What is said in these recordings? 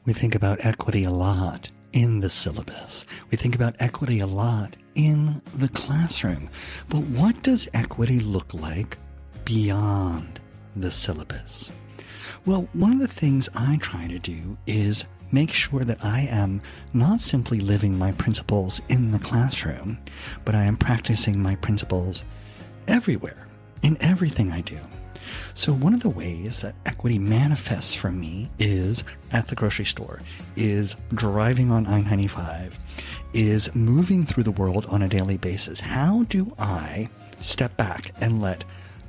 We think about equity a lot in the syllabus. We think about equity a lot in the classroom. But what does equity look like beyond the syllabus? Well, one of the things I try to do is make sure that I am not simply living my principles in the classroom, but I am practicing my principles everywhere, in everything I do. So one of the ways that equity manifests for me is at the grocery store, is driving on I-95, is moving through the world on a daily basis. How do I step back and let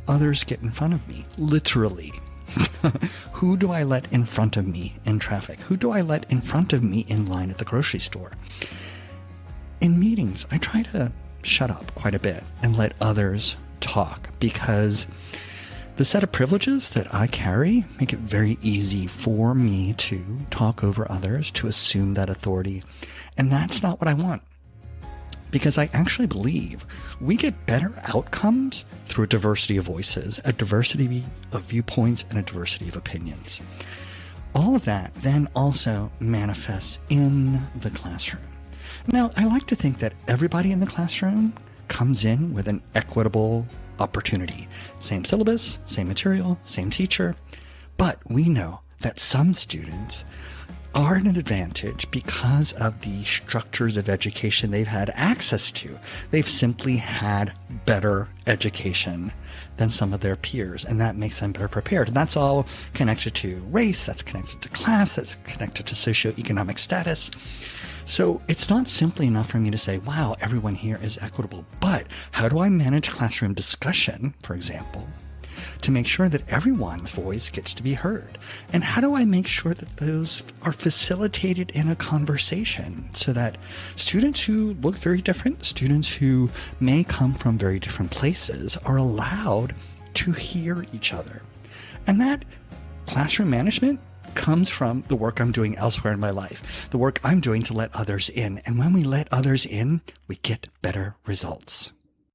others get in front of me? Literally. Who do I let in front of me in traffic? Who do I let in front of me in line at the grocery store? In meetings, I try to shut up quite a bit and let others talk, because the set of privileges that I carry make it very easy for me to talk over others, to assume that authority. And that's not what I want. Because I actually believe we get better outcomes through a diversity of voices, a diversity of viewpoints, and a diversity of opinions. All of that then also manifests in the classroom. Now, I like to think that everybody in the classroom comes in with an equitable opportunity. Same syllabus, same material, same teacher. But we know that some students are at an advantage because of the structures of education they've had access to. They've simply had better education than some of their peers, and that makes them better prepared. And that's all connected to race, that's connected to class, that's connected to socioeconomic status. So it's not simply enough for me to say, wow, everyone here is equitable, but how do I manage classroom discussion, for example, to make sure that everyone's voice gets to be heard? And how do I make sure that those are facilitated in a conversation so that students who look very different, students who may come from very different places, are allowed to hear each other? And that classroom management comes from the work I'm doing elsewhere in my life, the work I'm doing to let others in. And when we let others in, we get better results.